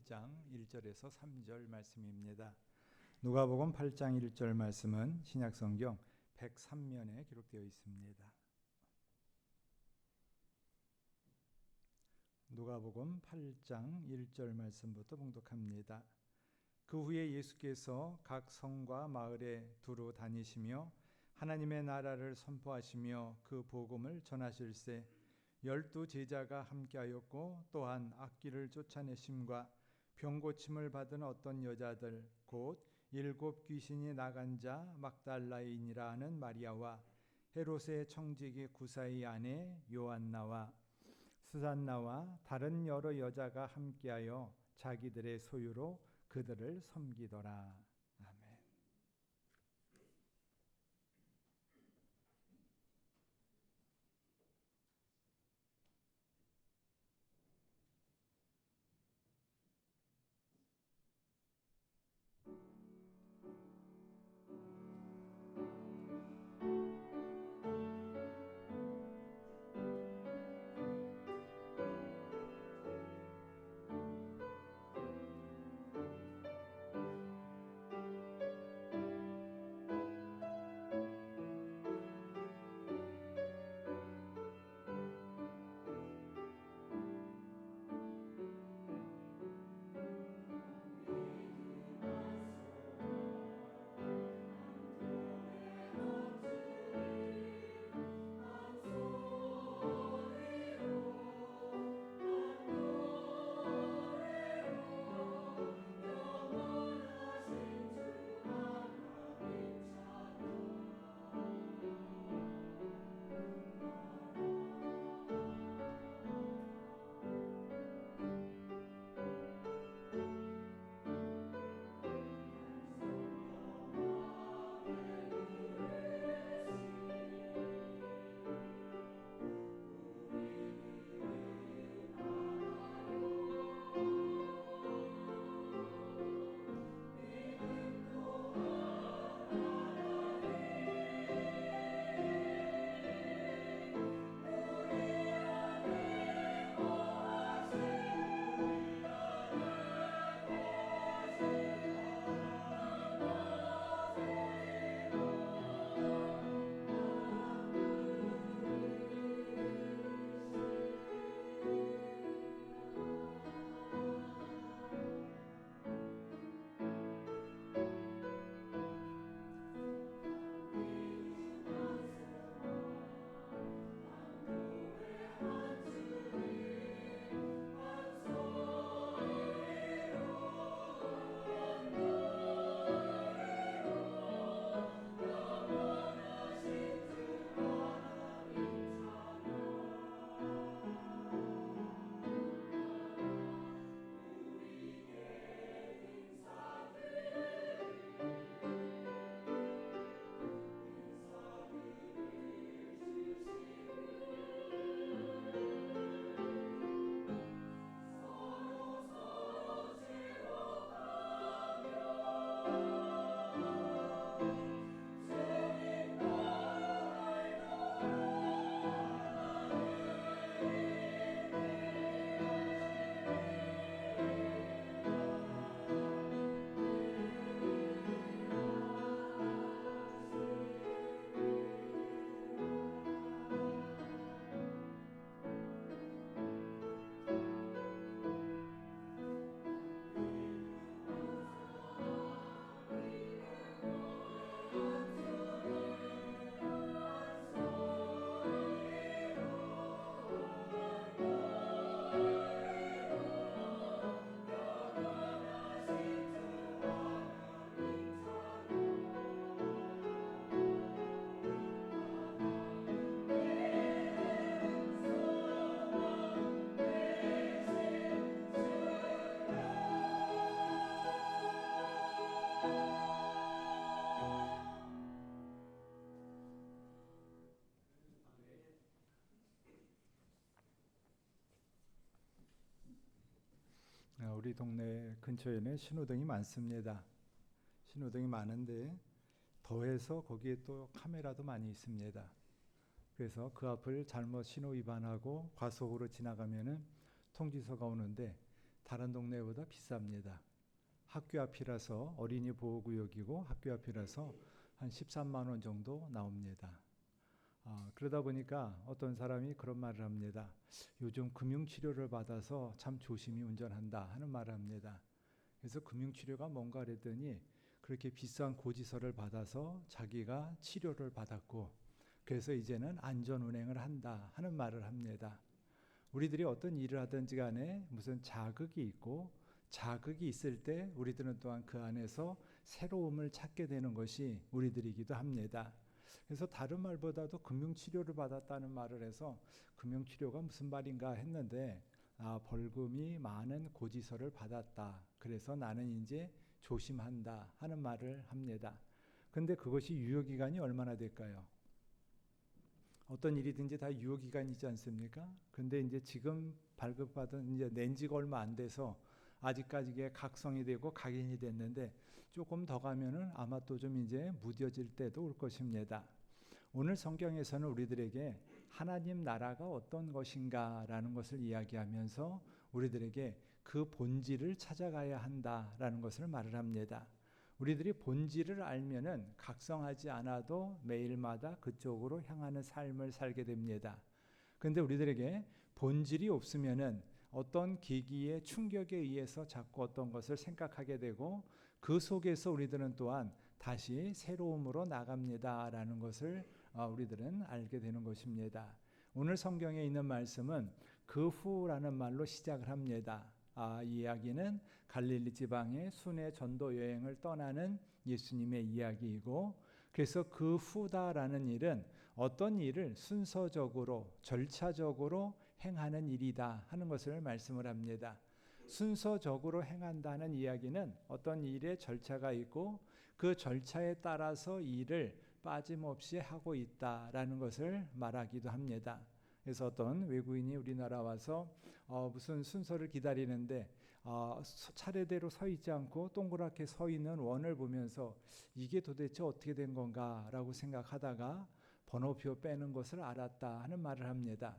8장 1절에서 3절 말씀입니다. 누가복음 8장 1절 말씀은 신약성경 103면에 기록되어 있습니다. 누가복음 8장 1절 말씀부터 봉독합니다. 그 후에 예수께서 각 성과 마을에 두루 다니시며 하나님의 나라를 선포하시며 그 복음을 전하실세 12 제자가 함께하였고 또한 악귀를 쫓아내심과 병 고침을 받은 어떤 여자들 곧 7 귀신이 나간 자 막달라인이라 하는 마리아와 헤롯의 청지기 구사의 아내 요한나와 수산나와 다른 여러 여자가 함께하여 자기들의 소유로 그들을 섬기더라. 아멘. 우리 동네 근처에는 신호등이 많습니다. 신호등이 많은데 더해서 거기에 또 카메라도 많이 있습니다. 그래서 그 앞을 잘못 신호 위반하고 과속으로 지나가면은 통지서가 오는데 다른 동네보다 비쌉니다. 학교 앞이라서 어린이 보호구역이고 학교 앞이라서 한 13만 원 정도 나옵니다. 그러다 보니까 어떤 사람이 그런 말을 합니다. 요즘 금융치료를 받아서 참 조심히 운전한다 하는 말을 합니다. 그래서 금융치료가 뭔가 그랬더니 그렇게 비싼 고지서를 받아서 자기가 치료를 받았고 그래서 이제는 안전운행을 한다 하는 말을 합니다. 우리들이 어떤 일을 하든지 간에 무슨 자극이 있고 자극이 있을 때 우리들은 또한 그 안에서 새로움을 찾게 되는 것이 우리들이기도 합니다. 그래서 다른 말보다도 금융치료를 받았다는 말을 해서 금융치료가 무슨 말인가 했는데 벌금이 많은 고지서를 받았다. 그래서 나는 이제 조심한다 하는 말을 합니다. 근데 그것이 유효기간이 얼마나 될까요? 어떤 일이든지 다 유효기간이 있지 않습니까? 근데 이제 지금 발급받은 이제 낸 지가 얼마 안 돼서 아직까지 이게 각성이 되고 각인이 됐는데 조금 더 가면은 아마 또 좀 이제 무뎌질 때도 올 것입니다. 오늘 성경에서는 우리들에게 하나님 나라가 어떤 것인가라는 것을 이야기하면서 우리들에게 그 본질을 찾아가야 한다라는 것을 말을 합니다. 우리들이 본질을 알면은 각성하지 않아도 매일마다 그쪽으로 향하는 삶을 살게 됩니다. 그런데 우리들에게 본질이 없으면은 어떤 계기의 충격에 의해서 자꾸 어떤 것을 생각하게 되고 그 속에서 우리들은 또한 다시 새로움으로 나갑니다라는 것을 우리들은 알게 되는 것입니다. 오늘 성경에 있는 말씀은 그 후라는 말로 시작을 합니다. 이 이야기는 갈릴리 지방의 순회 전도 여행을 떠나는 예수님의 이야기이고 그래서 그 후다라는 일은 어떤 일을 순서적으로 절차적으로 행하는 일이다 하는 것을 말씀을 합니다. 순서적으로 행한다는 이야기는 어떤 일에 절차가 있고 그 절차에 따라서 일을 빠짐없이 하고 있다라는 것을 말하기도 합니다. 그래서 어떤 외국인이 우리나라 와서 무슨 순서를 기다리는데 차례대로 서 있지 않고 동그랗게 서 있는 원을 보면서 이게 도대체 어떻게 된 건가라고 생각하다가 번호표 빼는 것을 알았다 하는 말을 합니다.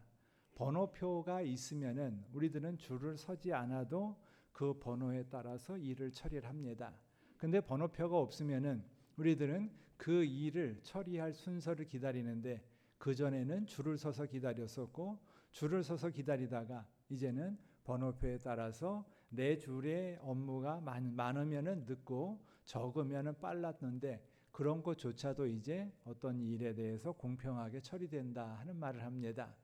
번호표가 있으면은 우리들은 줄을 서지 않아도 그 번호에 따라서 일을 처리를 합니다. 근데 번호표가 없으면은 우리들은 그 일을 처리할 순서를 기다리는데 그전에는 줄을 서서 기다렸었고 줄을 서서 기다리다가 이제는 번호표에 따라서 내 줄의 업무가 많으면은 늦고 적으면은 빨랐는데 그런 것조차도 이제 어떤 일에 대해서 공평하게 처리된다 하는 말을 합니다.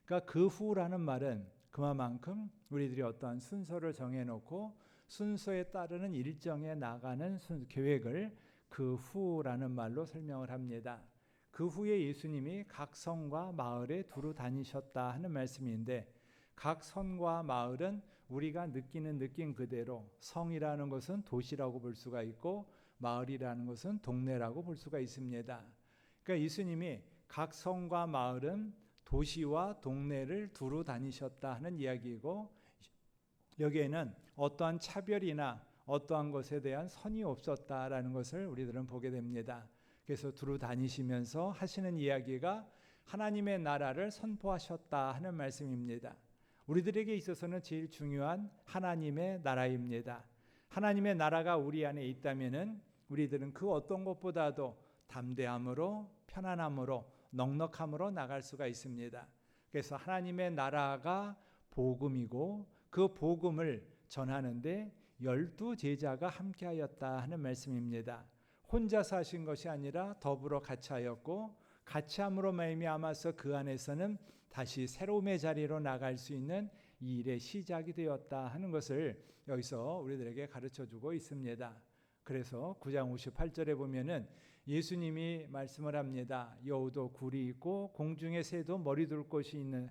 그러니까 그 후라는 말은 그만큼 우리들이 어떠한 순서를 정해놓고 순서에 따르는 일정에 나가는 계획을 그 후라는 말로 설명을 합니다. 그 후에 예수님이 각 성과 마을에 두루 다니셨다 하는 말씀인데 각 성과 마을은 우리가 느끼는 느낌 그대로 성이라는 것은 도시라고 볼 수가 있고 마을이라는 것은 동네라고 볼 수가 있습니다. 그러니까 예수님이 각 성과 마을은 도시와 동네를 두루 다니셨다 하는 이야기이고 여기에는 어떠한 차별이나 어떠한 것에 대한 선이 없었다라는 것을 우리들은 보게 됩니다. 그래서 두루 다니시면서 하시는 이야기가 하나님의 나라를 선포하셨다 하는 말씀입니다. 우리들에게 있어서는 제일 중요한 하나님의 나라입니다. 하나님의 나라가 우리 안에 있다면은 우리들은 그 어떤 것보다도 담대함으로 편안함으로 넉넉함으로 나갈 수가 있습니다. 그래서 하나님의 나라가 복음이고 그 복음을 전하는데 12 제자가 함께하였다 하는 말씀입니다. 혼자서 하신 것이 아니라 더불어 같이 하였고 같이 함으로 말미암아서 그 안에서는 다시 새로움의 자리로 나갈 수 있는 이 일의 시작이 되었다 하는 것을 여기서 우리들에게 가르쳐주고 있습니다. 그래서 9장 58절에 보면은 예수님이 말씀을 합니다. 여우도 굴이 있고 공중의 새도 머리 둘 곳이 있는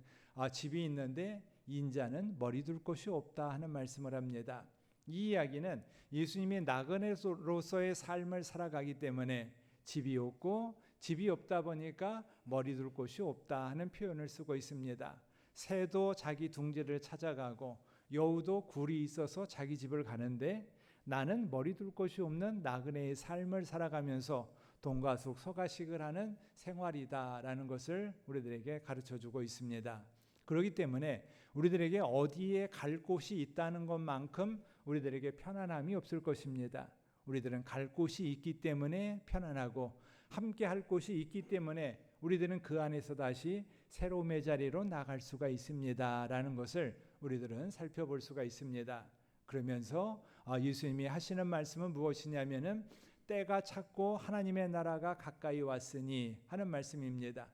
집이 있는데 인자는 머리 둘 곳이 없다 하는 말씀을 합니다. 이 이야기는 예수님이 나그네로서의 삶을 살아가기 때문에 집이 없고 집이 없다 보니까 머리 둘 곳이 없다 하는 표현을 쓰고 있습니다. 새도 자기 둥지를 찾아가고 여우도 굴이 있어서 자기 집을 가는데 나는 머리 둘 곳이 없는 나그네의 삶을 살아가면서 동가숙 서가식을 하는 생활이다라는 것을 우리들에게 가르쳐주고 있습니다. 그렇기 때문에 우리들에게 어디에 갈 곳이 있다는 것만큼 우리들에게 편안함이 없을 것입니다. 우리들은 갈 곳이 있기 때문에 편안하고 함께 할 곳이 있기 때문에 우리들은 그 안에서 다시 새로움의 자리로 나갈 수가 있습니다 라는 것을 우리들은 살펴볼 수가 있습니다. 그러면서 예수님이 하시는 말씀은 무엇이냐면은 때가 찼고 하나님의 나라가 가까이 왔으니 하는 말씀입니다.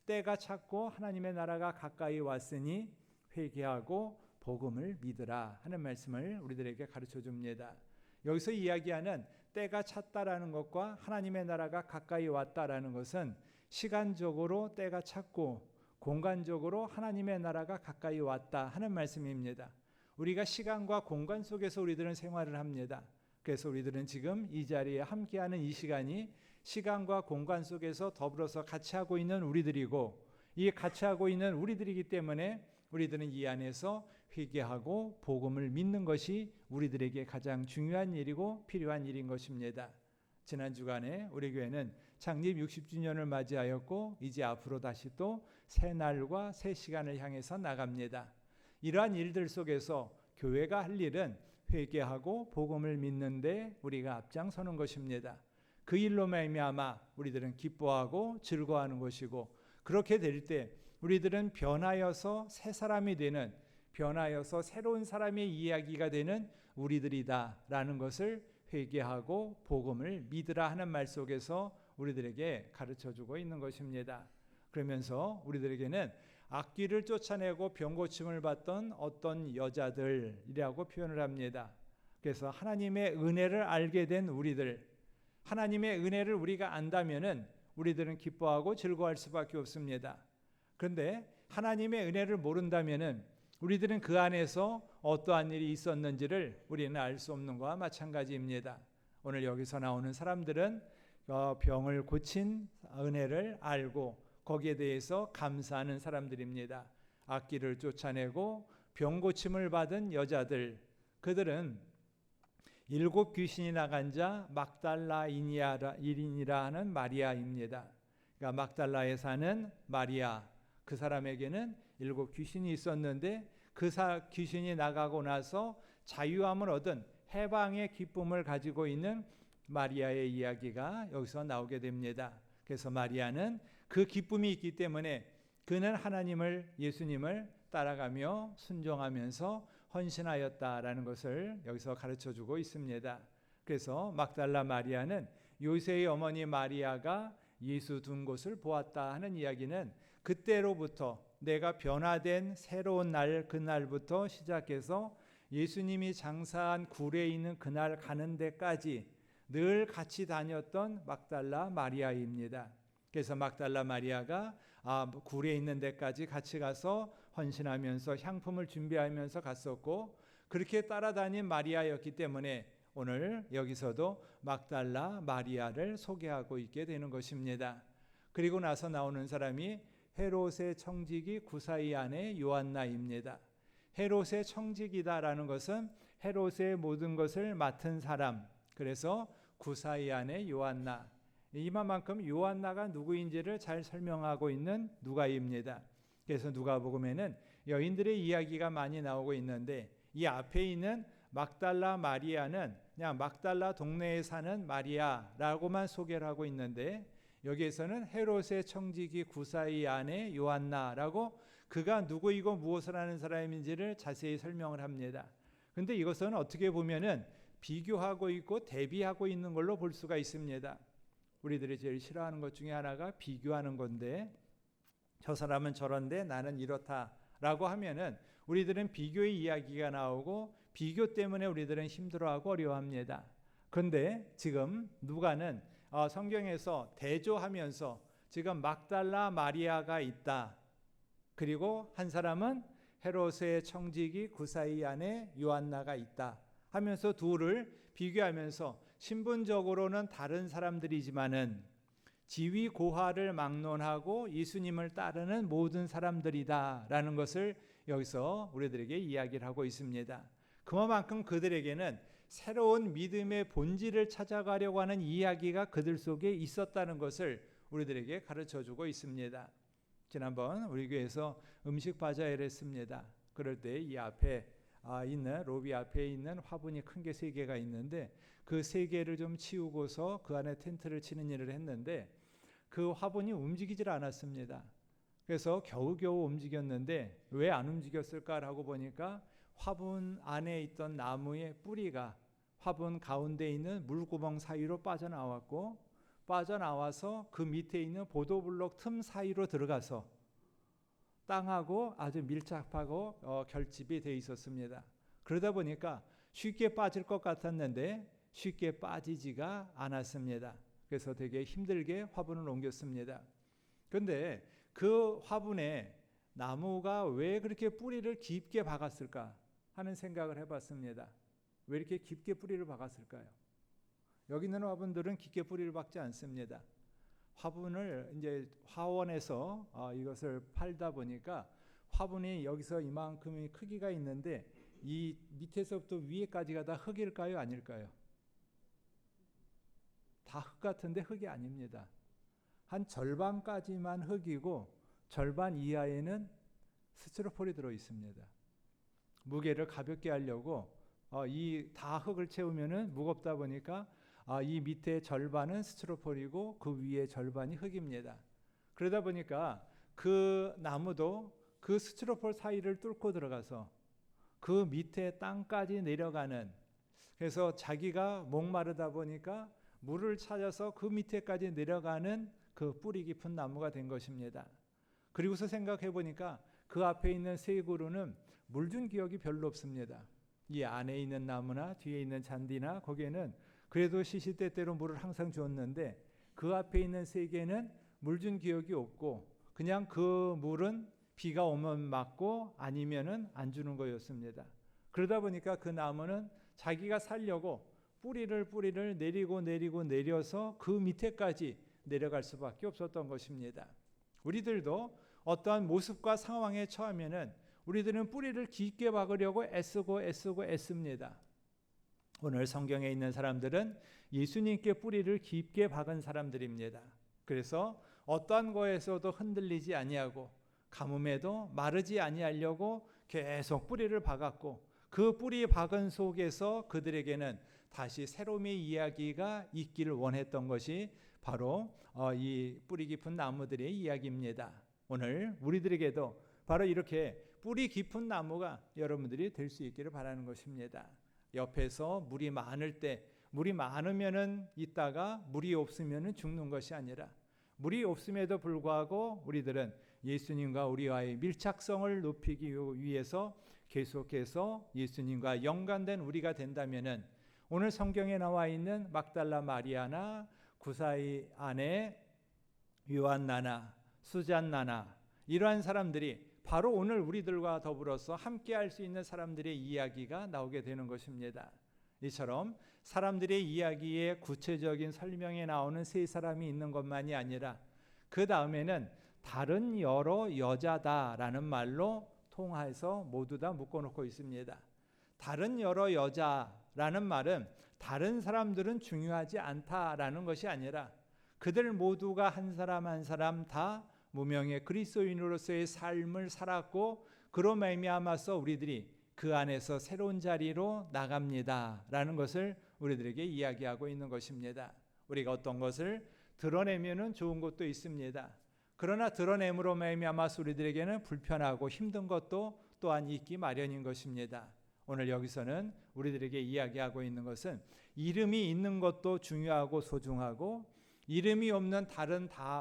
때가 찼고 하나님의 나라가 가까이 왔으니 회개하고 복음을 믿으라 하는 말씀을 우리들에게 가르쳐 줍니다. 여기서 이야기하는 때가 찼다라는 것과 하나님의 나라가 가까이 왔다라는 것은 시간적으로 때가 찼고 공간적으로 하나님의 나라가 가까이 왔다 하는 말씀입니다. 우리가 시간과 공간 속에서 우리들은 생활을 합니다. 그래서 우리들은 지금 이 자리에 함께하는 이 시간이 시간과 공간 속에서 더불어서 같이 하고 있는 우리들이고, 이 같이 하고 있는 우리들이기 때문에 우리들은 이 안에서 회개하고 복음을 믿는 것이 우리들에게 가장 중요한 일이고 필요한 일인 것입니다. 지난 주간에 우리 교회는 창립 60주년을 맞이하였고 이제 앞으로 다시 또 새 날과 새 시간을 향해서 나갑니다. 이러한 일들 속에서 교회가 할 일은 회개하고 복음을 믿는데 우리가 앞장서는 것입니다. 그 일로 말미암아 우리들은 기뻐하고 즐거워하는 것이고, 그렇게 될 때 우리들은 변하여서 새 사람이 되는, 변하여서 새로운 사람의 이야기가 되는 우리들이다라는 것을 회개하고 복음을 믿으라 하는 말 속에서 우리들에게 가르쳐주고 있는 것입니다. 그러면서 우리들에게는 악귀를 쫓아내고 병고침을 받던 어떤 여자들이라고 표현을 합니다. 그래서 하나님의 은혜를 알게 된 우리들, 하나님의 은혜를 우리가 안다면은 우리들은 기뻐하고 즐거워할 수밖에 없습니다. 그런데 하나님의 은혜를 모른다면은 우리들은 그 안에서 어떠한 일이 있었는지를 우리는 알 수 없는 것과 마찬가지입니다. 오늘 여기서 나오는 사람들은 병을 고친 은혜를 알고 거기에 대해서 감사하는 사람들입니다. 악귀를 쫓아내고 병 고침을 받은 여자들, 그들은 7 귀신이 나간 자 막달라인이라 하는 마리아입니다. 그러니까 막달라에 사는 마리아, 그 사람에게는 7 귀신이 있었는데 그 귀신이 나가고 나서 자유함을 얻은 해방의 기쁨을 가지고 있는 마리아의 이야기가 여기서 나오게 됩니다. 그래서 마리아는 그 기쁨이 있기 때문에 그는 하나님을, 예수님을 따라가며 순종하면서 헌신하였다라는 것을 여기서 가르쳐주고 있습니다. 그래서 막달라 마리아는 요새의 어머니 마리아가 예수 둔 곳을 보았다 하는 이야기는 그때로부터 내가 변화된 새로운 날, 그날부터 시작해서 예수님이 장사한 굴에 있는 그날 가는 데까지 늘 같이 다녔던 막달라 마리아입니다. 그래서 막달라 마리아가 굴에 있는 데까지 같이 가서 헌신하면서 향품을 준비하면서 갔었고, 그렇게 따라다닌 마리아였기 때문에 오늘 여기서도 막달라 마리아를 소개하고 있게 되는 것입니다. 그리고 나서 나오는 사람이 헤롯의 청지기 구사이 아내 요한나입니다. 헤롯의 청지기다라는 것은 헤롯의 모든 것을 맡은 사람, 그래서 구사이 아내 요한나, 이만큼 요한나가 누구인지를 잘 설명하고 있는 누가입니다. 그래서 누가복음에는 여인들의 이야기가 많이 나오고 있는데 이 앞에 있는 막달라 마리아는 그냥 막달라 동네에 사는 마리아라고만 소개를 하고 있는데, 여기에서는 헤롯의 청지기 구사이 아내 요한나라고 그가 누구이고 무엇을 하는 사람인지를 자세히 설명을 합니다. 그런데 이것은 어떻게 보면은 비교하고 있고 대비하고 있는 걸로 볼 수가 있습니다. 우리들이 제일 싫어하는 것 중에 하나가 비교하는 건데, 저 사람은 저런데 나는 이렇다라고 하면은 우리들은 비교의 이야기가 나오고 비교 때문에 우리들은 힘들어하고 어려워합니다. 그런데 지금 누가는 성경에서 대조하면서 지금 막달라 마리아가 있다, 그리고 한 사람은 헤롯의 청지기 구사이 아내 요한나가 있다 하면서 둘을 비교하면서 신분적으로는 다른 사람들이지만은 지위 고하를 막론하고 예수님을 따르는 모든 사람들이다라는 것을 여기서 우리들에게 이야기를 하고 있습니다. 그만큼 그들에게는 새로운 믿음의 본질을 찾아가려고 하는 이야기가 그들 속에 있었다는 것을 우리들에게 가르쳐주고 있습니다. 지난번 우리 교회에서 음식 바자회를 했습니다. 그럴 때 이 앞에 있는 로비 앞에 있는 화분이 큰 게 3개가 있는데 그 3개를 좀 치우고서 그 안에 텐트를 치는 일을 했는데 그 화분이 움직이질 않았습니다. 그래서 겨우겨우 움직였는데 왜 안 움직였을까라고 보니까 화분 안에 있던 나무의 뿌리가 화분 가운데 있는 물구멍 사이로 빠져나와서 그 밑에 있는 보도블록 틈 사이로 들어가서 땅하고 아주 밀접하고 결집이 되어 있었습니다. 그러다 보니까 쉽게 빠질 것 같았는데 쉽게 빠지지가 않았습니다. 그래서 되게 힘들게 화분을 옮겼습니다. 그런데 그 화분에 나무가 왜 그렇게 뿌리를 깊게 박았을까 하는 생각을 해봤습니다. 왜 이렇게 깊게 뿌리를 박았을까요? 여기 있는 화분들은 깊게 뿌리를 박지 않습니다. 화분을 이제 화원에서 이것을 팔다 보니까 화분이 여기서 이만큼의 크기가 있는데 이 밑에서부터 위에까지가 다 흙일까요? 아닐까요? 다 흙 같은데 흙이 아닙니다. 한 절반까지만 흙이고 절반 이하에는 스티로폼이 들어 있습니다. 무게를 가볍게 하려고 이 다 흙을 채우면은 무겁다 보니까 이 밑에 절반은 스티로폼이고 그 위에 절반이 흙입니다. 그러다 보니까 그 나무도 그 스티로폼 사이를 뚫고 들어가서 그 밑에 땅까지 내려가는, 그래서 자기가 목마르다 보니까 물을 찾아서 그 밑에까지 내려가는 그 뿌리 깊은 나무가 된 것입니다. 그리고서 생각해 보니까 그 앞에 있는 3그루는 물 준 기억이 별로 없습니다. 이 안에 있는 나무나 뒤에 있는 잔디나 거기에는 그래도 시시때때로 물을 항상 주었는데 그 앞에 있는 3개는 물 준 기억이 없고 그냥 그 물은 비가 오면 맞고 아니면은 안 주는 거였습니다. 그러다 보니까 그 나무는 자기가 살려고 뿌리를 내려서 그 밑에까지 내려갈 수밖에 없었던 것입니다. 우리들도 어떠한 모습과 상황에 처하면은 우리들은 뿌리를 깊게 박으려고 애씁니다. 오늘 성경에 있는 사람들은 예수님께 뿌리를 깊게 박은 사람들입니다. 그래서 어떠한 거에서도 흔들리지 아니하고 가뭄에도 마르지 아니하려고 계속 뿌리를 박았고 그 뿌리 박은 속에서 그들에게는 다시 새로움의 이야기가 있기를 원했던 것이 바로 이 뿌리 깊은 나무들의 이야기입니다. 오늘 우리들에게도 바로 이렇게 뿌리 깊은 나무가 여러분들이 될 수 있기를 바라는 것입니다. 옆에서 물이 많으면은 있다가 물이 없으면은 죽는 것이 아니라 물이 없음에도 불구하고 우리들은 예수님과 우리와의 밀착성을 높이기 위해서 계속해서 예수님과 연관된 우리가 된다면은 오늘 성경에 나와 있는 막달라 마리아나 구사의 아내 요한나나 수잔나나 이러한 사람들이 바로 오늘 우리들과 더불어서 함께 할 수 있는 사람들의 이야기가 나오게 되는 것입니다. 이처럼 사람들의 이야기에 구체적인 설명에 나오는 3사람이 있는 것만이 아니라 그 다음에는 다른 여러 여자다라는 말로 통해서 모두 다 묶어놓고 있습니다. 다른 여러 여자라는 말은 다른 사람들은 중요하지 않다라는 것이 아니라 그들 모두가 한 사람 한 사람 다 무명의 그리스도인으로서의 삶을 살았고 그로 말미암아서 우리들이 그 안에서 새로운 자리로 나갑니다라는 것을 우리들에게 이야기하고 있는 것입니다. 우리가 어떤 것을 드러내면은 좋은 것도 있습니다. 그러나 드러냄으로 말미암아서 우리들에게는 불편하고 힘든 것도 또한 있기 마련인 것입니다. 오늘 여기서는 우리들에게 이야기하고 있는 것은 이름이 있는 것도 중요하고 소중하고 이름이 없는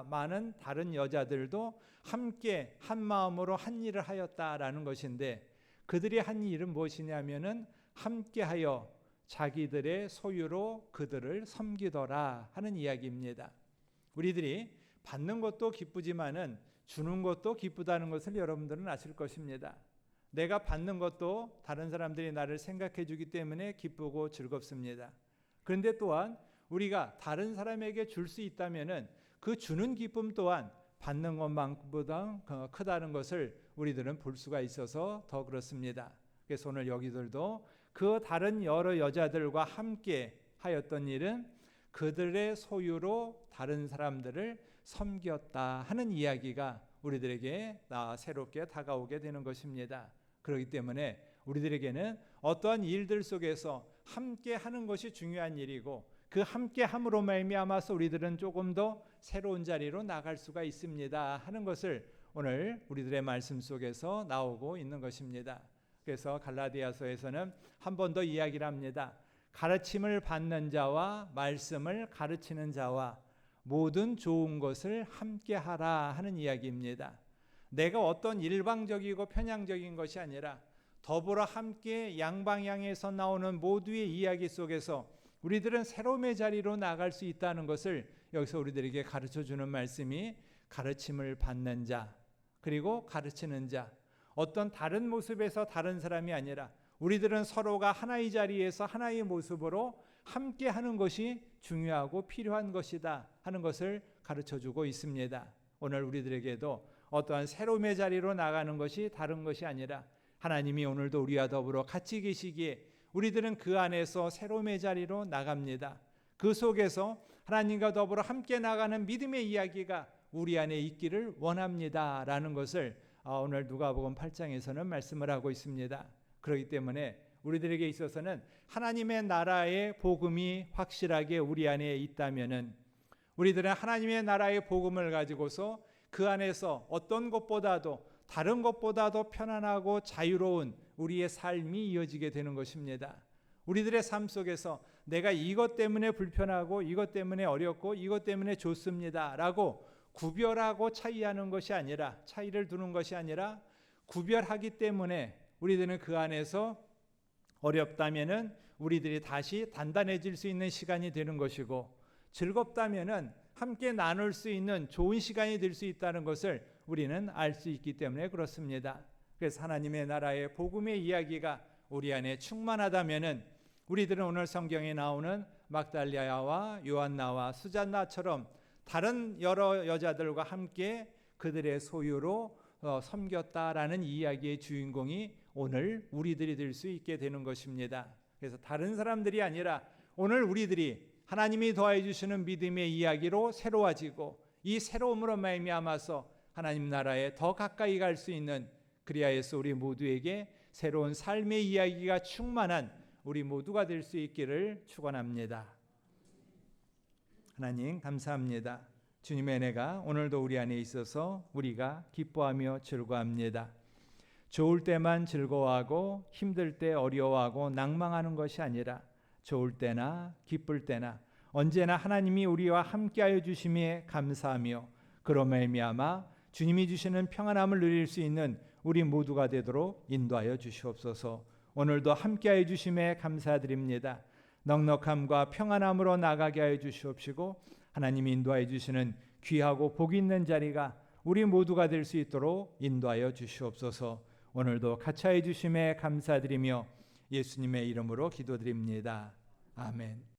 많은 다른 여자들도 함께 한 마음으로 한 일을 하였다라는 것인데 그들이 한 일은 무엇이냐면은 함께하여 자기들의 소유로 그들을 섬기더라 하는 이야기입니다. 우리들이 받는 것도 기쁘지만은 주는 것도 기쁘다는 것을 여러분들은 아실 것입니다. 내가 받는 것도 다른 사람들이 나를 생각해 주기 때문에 기쁘고 즐겁습니다. 그런데 또한 우리가 다른 사람에게 줄 수 있다면은 그 주는 기쁨 또한 받는 것만보다 크다는 것을 우리들은 볼 수가 있어서 더 그렇습니다. 그래서 오늘 여기들도 그 다른 여러 여자들과 함께 하였던 일은 그들의 소유로 다른 사람들을 섬겼다 하는 이야기가 우리들에게 새롭게 다가오게 되는 것입니다. 그렇기 때문에 우리들에게는 어떠한 일들 속에서 함께 하는 것이 중요한 일이고, 그 함께 함으로 말미암아서 우리들은 조금 더 새로운 자리로 나갈 수가 있습니다 하는 것을 오늘 우리들의 말씀 속에서 나오고 있는 것입니다. 그래서 갈라디아서에서는 한 번 더 이야기를 합니다. 가르침을 받는 자와 말씀을 가르치는 자와 모든 좋은 것을 함께 하라 하는 이야기입니다. 내가 어떤 일방적이고 편향적인 것이 아니라 더불어 함께 양방향에서 나오는 모두의 이야기 속에서 우리들은 새로움의 자리로 나갈 수 있다는 것을 여기서 우리들에게 가르쳐주는 말씀이 가르침을 받는 자, 그리고 가르치는 자, 어떤 다른 모습에서 다른 사람이 아니라 우리들은 서로가 하나의 자리에서 하나의 모습으로 함께 하는 것이 중요하고 필요한 것이다 하는 것을 가르쳐주고 있습니다. 오늘 우리들에게도 어떠한 새로움의 자리로 나가는 것이 다른 것이 아니라 하나님이 오늘도 우리와 더불어 같이 계시기에 우리들은 그 안에서 새로움의 자리로 나갑니다. 그 속에서 하나님과 더불어 함께 나가는 믿음의 이야기가 우리 안에 있기를 원합니다 라는 것을 오늘 누가복음 8장에서는 말씀을 하고 있습니다. 그렇기 때문에 우리들에게 있어서는 하나님의 나라의 복음이 확실하게 우리 안에 있다면은 우리들은 하나님의 나라의 복음을 가지고서 그 안에서 어떤 것보다도 다른 것보다도 편안하고 자유로운 우리의 삶이 이어지게 되는 것입니다. 우리들의 삶 속에서 내가 이것 때문에 불편하고 이것 때문에 어렵고 이것 때문에 좋습니다 라고 구별하고 차이하는 것이 아니라, 차이를 두는 것이 아니라 구별하기 때문에 우리들은 그 안에서 어렵다면은 우리들이 다시 단단해질 수 있는 시간이 되는 것이고, 즐겁다면은 함께 나눌 수 있는 좋은 시간이 될 수 있다는 것을 우리는 알 수 있기 때문에 그렇습니다. 그래서 하나님의 나라의 복음의 이야기가 우리 안에 충만하다면은 우리들은 오늘 성경에 나오는 막달리아와 요한나와 수잔나처럼 다른 여러 여자들과 함께 그들의 소유로 섬겼다라는 이야기의 주인공이 오늘 우리들이 될 수 있게 되는 것입니다. 그래서 다른 사람들이 아니라 오늘 우리들이 하나님이 더해 주시는 믿음의 이야기로 새로워지고, 이 새로움으로 말미암아서 하나님 나라에 더 가까이 갈 수 있는, 그리하여서 우리 모두에게 새로운 삶의 이야기가 충만한 우리 모두가 될 수 있기를 축원합니다. 하나님 감사합니다. 주님의 은혜가 오늘도 우리 안에 있어서 우리가 기뻐하며 즐거워합니다. 좋을 때만 즐거워하고 힘들 때 어려워하고 낭망하는 것이 아니라 좋을 때나 기쁠 때나 언제나 하나님이 우리와 함께하여 주심에 감사하며 그로 말미암아 주님이 주시는 평안함을 누릴 수 있는 우리 모두가 되도록 인도하여 주시옵소서. 오늘도 함께하여 주심에 감사드립니다. 넉넉함과 평안함으로 나가게 하여 주시옵시고 하나님이 인도하여 주시는 귀하고 복 있는 자리가 우리 모두가 될 수 있도록 인도하여 주시옵소서. 오늘도 같이 하여 주심에 감사드리며 예수님의 이름으로 기도드립니다. 아멘.